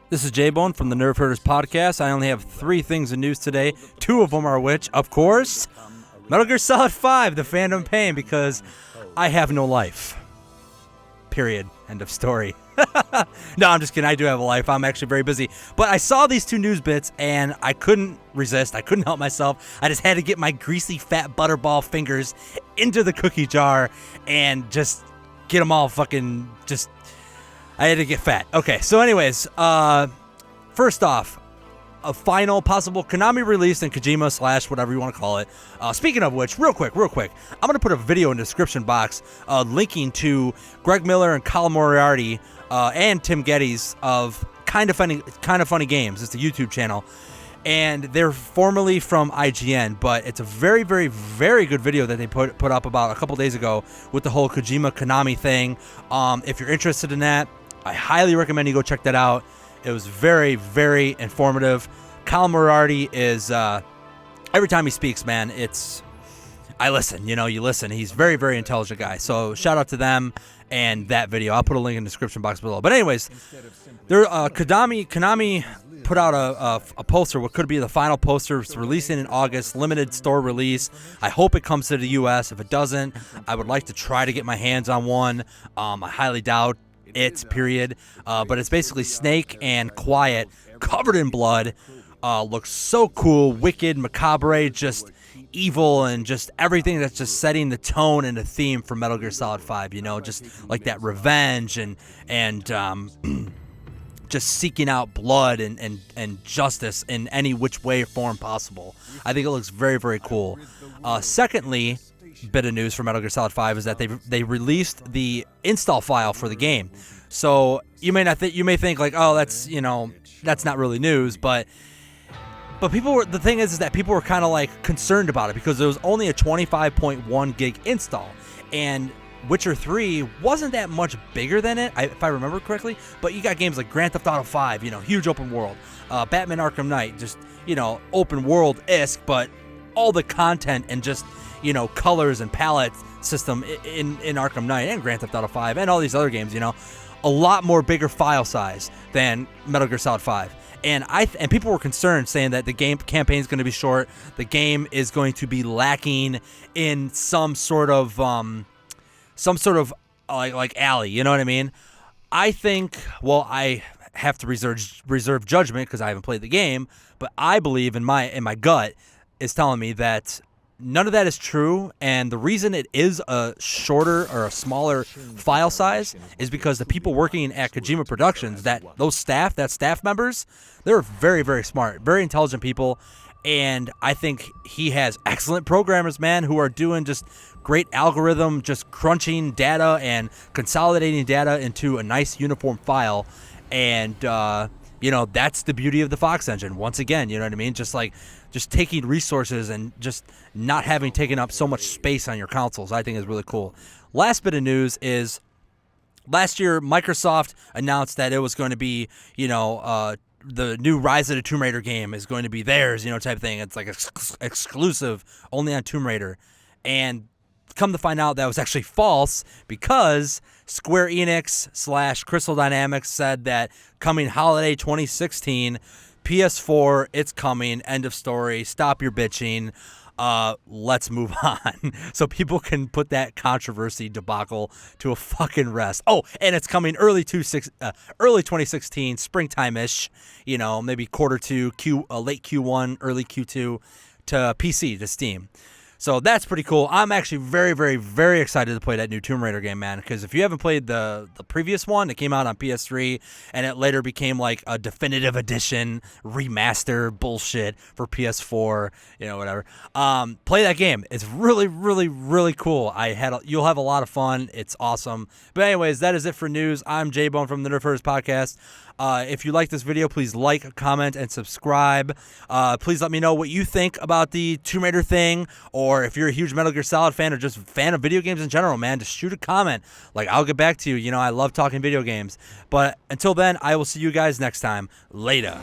This is J-Bone from the Nerve Herders podcast. I only have 3 things in news today. 2 of them are which, of course, Metal Gear Solid 5, the Phantom Pain, because I have no life. Period. End of story. No, I'm just kidding. I do have a life. I'm actually very busy. But I saw these 2 news bits, and I couldn't resist. I couldn't help myself. I just had to get my greasy, fat butterball fingers into the cookie jar and just get them all fucking just... I had to get fat. Okay, so anyways, first off, a final possible Konami release in Kojima / whatever you want to call it. Speaking of which, real quick, I'm going to put a video in the description box linking to Greg Miller and Colin Moriarty and Tim Geddes of Kind of Funny Games. It's a YouTube channel. And they're formerly from IGN, but it's a very, very, very good video that they put up about a couple days ago with the whole Kojima Konami thing. If you're interested in that, I highly recommend you go check that out. It was very, very informative. Colin Moriarty is, every time he speaks, man, I listen, you listen. He's a very, very intelligent guy. So shout out to them and that video. I'll put a link in the description box below. But anyways, Konami put out a poster, what could be the final poster. It's releasing in August, limited store release. I hope it comes to the U.S. If it doesn't, I would like to try to get my hands on one. I highly doubt it, period. But it's basically Snake and Quiet covered in blood. Looks so cool, wicked, macabre, just evil, and just everything that's just setting the tone and the theme for Metal Gear Solid 5, just like that revenge and just seeking out blood and justice in any which way or form possible. I think it looks very, very cool. Secondly, bit of news for Metal Gear Solid 5 is that they released the install file for the game. So you may think like, oh, that's not really news, but the thing is that people were kind of like concerned about it because it was only a 25.1 gig install, and Witcher 3 wasn't that much bigger than it, if I remember correctly. But you got games like Grand Theft Auto 5, huge open world, Batman Arkham Knight, just open world-esque, but all the content and just colors and palette system in Arkham Knight and Grand Theft Auto 5 and all these other games, a lot more bigger file size than Metal Gear Solid 5. And people were concerned, saying that the game campaign is going to be short. The game is going to be lacking in some sort of like alley. You know what I mean? I think. Well, I have to reserve judgment because I haven't played the game. But I believe in my gut is telling me that none of that is true, and the reason it is a shorter or a smaller file size is because the people working at Kojima Productions, that staff members, they're very, very smart, very intelligent people, and I think he has excellent programmers, man, who are doing just great algorithm, just crunching data and consolidating data into a nice uniform file, and that's the beauty of the Fox engine. Once again, you know what I mean? Just taking resources and just not having taken up so much space on your consoles, I think is really cool. Last bit of news is last year Microsoft announced that it was going to be, the new Rise of the Tomb Raider game is going to be theirs, type of thing. It's like exclusive, only on Tomb Raider. And come to find out that was actually false because Square Enix / Crystal Dynamics said that coming holiday 2016, PS4, it's coming, end of story, stop your bitching, let's move on. So people can put that controversy debacle to a fucking rest. Oh, and it's coming early 2016, springtime-ish, maybe quarter 2, late Q1, early Q2 to PC, to Steam. So that's pretty cool. I'm actually very, very, very excited to play that new Tomb Raider game, man, because if you haven't played the previous one, it came out on PS3, and it later became like a definitive edition remaster bullshit for PS4, whatever. Play that game. It's really, really, really cool. You'll have a lot of fun. It's awesome. But anyways, that is it for news. I'm J-Bone from the Nerve Herders podcast. If you like this video, please like, comment, and subscribe. Please let me know what you think about the Tomb Raider thing, or if you're a huge Metal Gear Solid fan or just a fan of video games in general, man, just shoot a comment. I'll get back to you. I love talking video games. But until then, I will see you guys next time. Later.